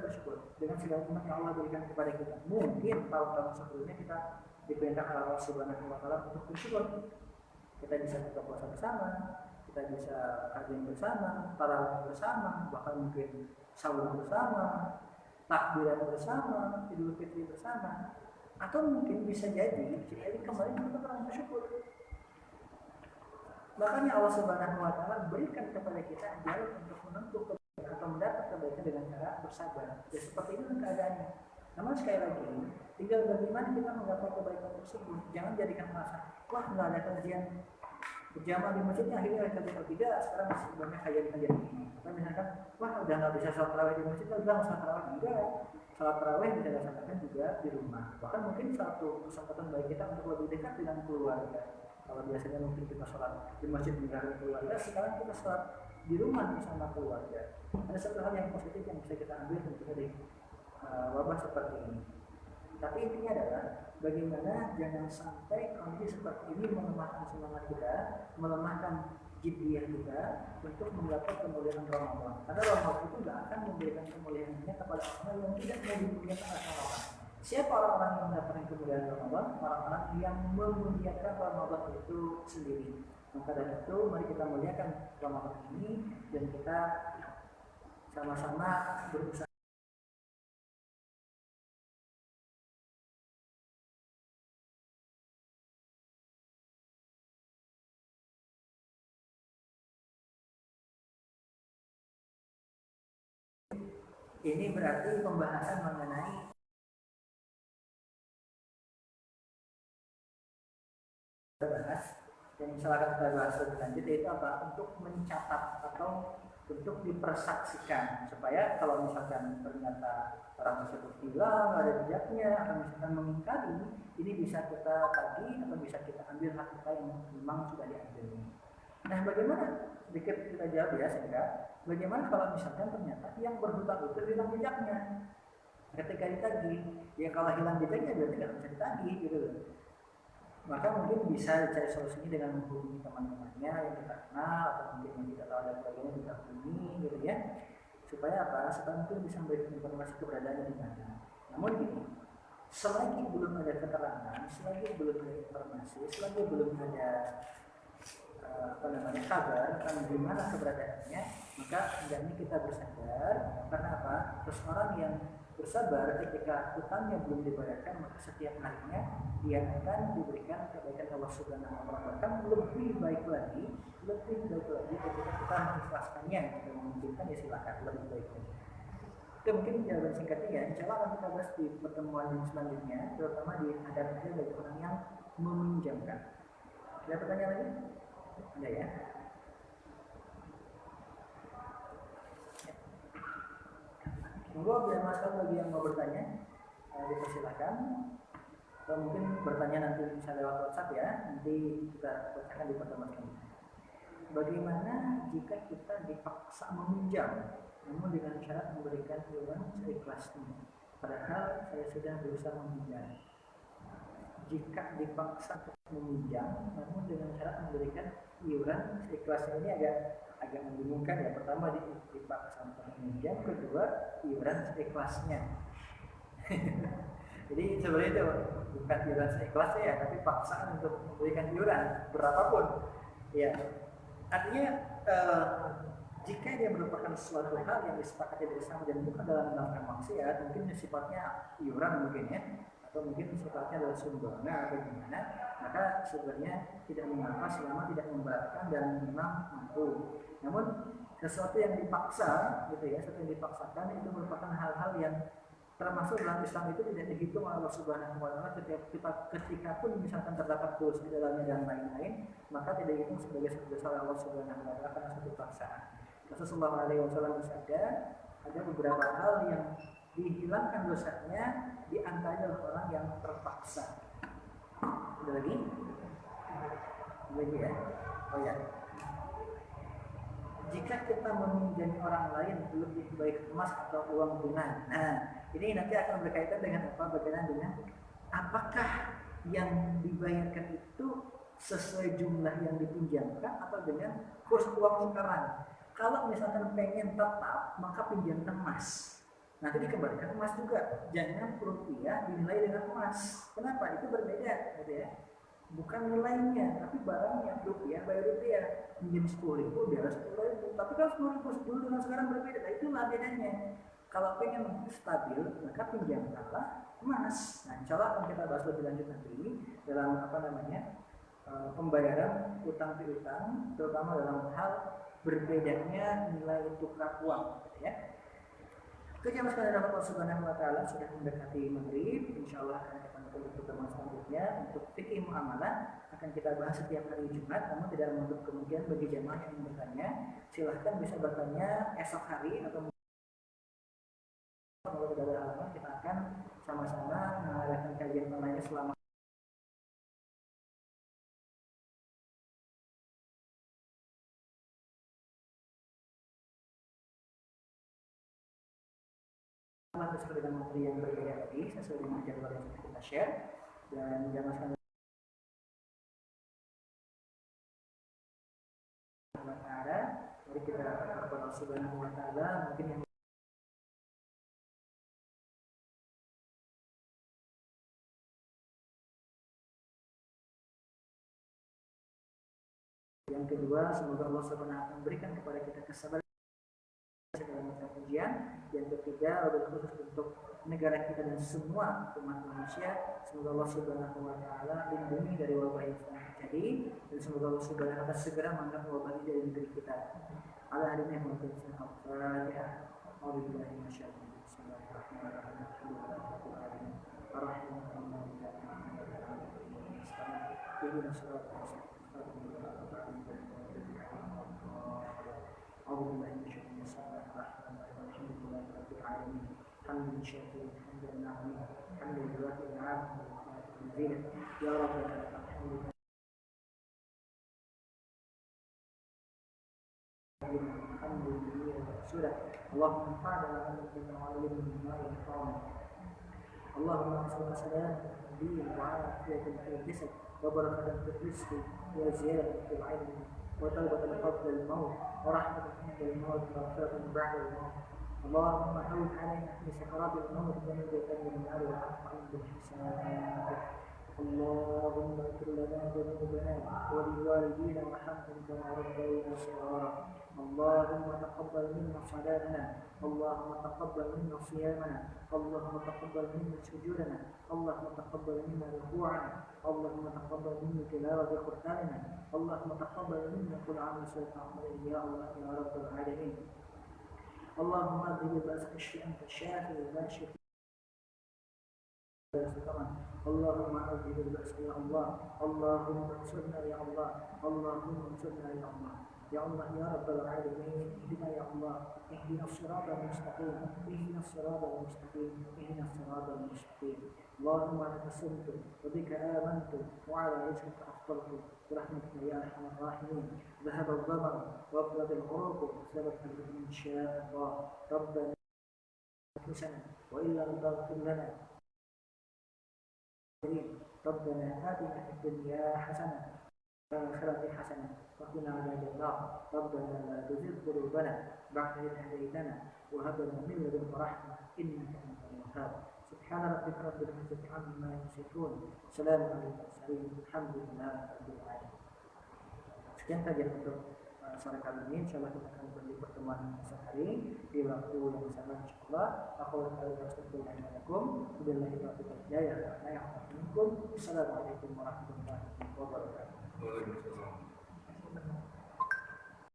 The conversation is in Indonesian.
bersyukur dengan segala nikmat yang Allah berikan kepada kita. Mungkin tahun-tahun sebelumnya kita diperintah Allah Subhanahu wa taala untuk bersyukur. Kita bisa buka puasa bersama, kita bisa kajian bersama, tarawih bersama, bahkan mungkin sahur bersama, takbiran bersama, Idul Fitri bersama, atau mungkin bisa jadi kita ini kemarin kita orang bersyukur. Makanya Allah Subhanahu wa taala berikan kepada kita jalan untuk menempuh kebaikan atau mendapat kebaikan dengan cara bersabar. Ya seperti itu keadaannya. Namun sekali lagi, tinggal bagaimana kita menggapai kebaikan tersebut. Jangan jadikan alasan, wah nggak ada kajian berjamaah di masjidnya akhirnya kita tidak. Sekarang masih banyak kajian-kajian ini. Atau misalkan, wah udah nggak bisa sholat tarawih di masjid, udah nggak sholat tarawih juga. Sholat tarawih bisa dilaksanakan juga di rumah. Bahkan mungkin satu kesempatan bagi kita untuk lebih dekat dengan keluarga. Kalau biasanya mungkin kita sholat di masjid dengan keluarga, sekarang kita sholat di rumah bersama keluarga. Ada satu hal yang positif yang bisa kita ambil tentunya dari wabah seperti ini. Tapi intinya adalah bagaimana jangan sampai kondisi seperti ini melemahkan semangat kita, melemahkan jiddiyah kita untuk menggapai kemuliaan Ramadan. Karena Ramadan itu tidak akan memberikan kemuliaannya kepada orang yang tidak mau dimuliakan oleh orang. Siapa orang-orang yang mendapatkan kemuliaan Ramadan? Orang-orang yang memuliakan Ramadan itu sendiri. Maka dari itu mari kita muliakan Ramadan ini dan kita sama-sama berusaha. Ini berarti pembahasan mengenai bahas yang misalkan kita bahas lebih lanjut yaitu apa? Untuk mencatat atau untuk dipersaksikan supaya kalau misalkan ternyata orang tersebut hilang, ada jejaknya atau misalkan mengingkari, ini bisa kita tagih atau bisa kita ambil hak kita yang memang sudah diambil. Nah, bagaimana? Sedikit kita jawab ya sehingga bagaimana kalau misalkan ternyata yang berhutang itu hilang jejaknya? Ketika ditagih, ya kalau hilang jejaknya berarti nggak bisa ditagih gitu. Maka mungkin bisa dicari solusinya dengan menghubungi teman-temannya yang kita kenal atau mungkin yang kita tahu dan sebagainya kita hubungi gitu ya, supaya apa? Supaya mungkin bisa memberikan informasi keberadaannya di mana. Namun gini, selagi belum ada keterangan, selagi belum ada informasi, selagi belum ada kabar tentang di mana keberadaannya, maka hendaknya kita bersabar. Karena apa? Terus orang yang bersabar ketika hutangnya belum dibayarkan, maka setiap harinya dia akan diberikan kebaikan Allah Subhanahu wa taala. Bahkan lebih baik lagi ketika kita mengikhlaskannya dan memungkinkan, ya silakan lebih baik lagi. Itu mungkin jawaban singkatnya ya. Insya Allah akan kita bahas di pertemuan selanjutnya, terutama di hadapnya bagi orang yang meminjamkan. Ada pertanyaan lagi? Ada ya? Monggo biar masuk bagi yang mau bertanya, dipersilakan. Atau mungkin bertanya nanti bisa lewat WhatsApp ya. Nanti kita bacakan di pertemuan ini. Bagaimana jika kita dipaksa meminjam, namun dengan syarat memberikan iuran seikhlasnya? Padahal saya sudah berusaha meminjam. Jika dipaksa meminjam, namun dengan syarat memberikan iuran seikhlasnya, ini agak membingungkan ya. Pertama dipaksa untuk meminjam, kedua iuran seikhlasnya. Jadi sebenarnya itu bukan iuran seikhlasnya ya, tapi paksaan untuk memberikan iuran berapapun. Ya, artinya jika dia merupakan suatu hal yang disepakati bersama dan bukan dalam melakukan maksiat, mungkin sifatnya iuran mungkin ya, atau mungkin sifatnya adalah sumbangan atau gimana, maka sebenarnya tidak mengapa selama tidak memberatkan dan memang mampu. Namun sesuatu yang dipaksa gitu ya, sesuatu yang dipaksakan itu merupakan hal-hal yang termasuk dalam Islam itu tidak dihitung oleh Allah Subhanahu wa taala. Ketika pun misalkan terdapat dosa di dalamnya dan lain-lain, maka tidak dihitung sebagai satu dosa oleh Allah Subhanahu wa taala karena satu paksaan. Rasulullah SAW bersabda, ada beberapa hal yang dihilangkan dosanya di antara orang yang terpaksa. Ada lagi? Lagi ya? Oh ya. Jika kita meminjam orang lain lebih baik emas atau uang tunai. Nah, ini nanti akan berkaitan dengan apa? Berkaitan dengan apakah yang dibayarkan itu sesuai jumlah yang dipinjamkan atau dengan kurs uang sekarang. Kalau misalkan pengen tetap, maka pinjamkan emas. nanti dikembalikan emas juga. Jangan rupiah dinilai dengan emas. Kenapa? Itu berbeda, gitu ya. Bukan nilainya, tapi barangnya. Rupiah bayar rupiah. Minjem 10.000 biar 10.000. Tapi kalau 10.000 dulu dengan sekarang berbeda. Nah, itulah bedanya. Kalau pengen stabil, maka pinjamkanlah emas. Nah, insya Allah akan kita bahas lebih lanjut nanti dalam pembayaran utang piutang, terutama dalam hal berbedanya nilai tukar uang, gitu ya. Jamaah sekalian Allah Subhanahu wa taala sudah mendekati maghrib. Insyaallah akan kita menutup pertemuan selanjutnya untuk fikih muamalah akan kita bahas setiap hari Jumat, namun tidak menutup kemungkinan bagi jamaah yang bertanya, silahkan bisa bertanya esok hari atau kalau tidak ada halangan kita akan sama-sama mengadakan kajian online selama sesuai dengan materi yang berbeda tadi, sesuai dengan jadwal yang sudah kita share. Dan jangan sekali mari kita kepada Allah Subhanahu wa taala. Mungkin yang kedua, semoga Allah Subhanahu wa taala memberikan kepada kita kesabaran dalam masa ujian. Yang ketiga, wabil khusus untuk negara kita dan semua umat manusia, semoga Allah Subhanahu wa taala lindungi dari wabah yang sedang terjadi, dan semoga Allah Subhanahu wa taala segera mengangkat wabah ini dari negeri kita. Ala hadinah wa al-Fatihah. A'udzubillahi minasyaitonir rajim. Bismillahirrahmanirrahim. حمد شاكر حمد النعمين حمد الوافي العام يا رب لك الحمد الحمد لله ورسوله اللهم انفعنا بما علمنا مما ينفعنا اللهم نسألك سلامة في الدين وعافية في الجسد وبركة في الرزق وزيادة في العلم وتوبة قبل الموت ورحمة عند الموت ومغفرة بعد الموت اللهم هون علينا في سكرات الموت ونجد من النار وعفو بالحساب اللهم اغفر لنا ذنوبنا ولوالدينا وارحمهم كما ربونا صغارا اللهم تقبل منا صلاتنا اللهم تقبل منا صيامنا اللهم تقبل منا سجودنا اللهم تقبل منا ركوعنا اللهم تقبل منا تلاوة قرآننا اللهم تقبل منا كل عمل صالح يا الله يا رب العالمين اللهم اذهب البأس اشف انت الشافي لا شفي اللهم اذهب البأس يا الله اللهم انصرنا يا الله اللهم انصرنا يا الله يا الله يا رب العالمين اهدنا يا الله اهدنا الصراط المستقيم اهدنا الصراط المستقيم اهدنا الصراط المستقيم اللهم لك صمت وبك آمنت وعلى رزقك أفطرت برحمتك يا أرحم الراحمين ذهب الظمأ وابلغ العروق وثبت إن شاء الله ربنا أنفسنا وإن لم تغفر لنا ربنا آتنا في الدنيا حسنة وفي الآخرة حسنة وقنا عذاب النار ربنا لا تزغ قلوبنا بعد إذ هديتنا وهب لنا من لدنك رحمة إنك أنت الوهاب سبحان ربك رب العزة عما يصفون سلام على المرسلين الحمد لله رب العالمين. Sekian saja untuk sore kali ini. Insyaallah kita akan kembali pertemuan esok hari di waktu yang sama insyaallah. Aku Assalamualaikum warahmatullahi wabarakatuh.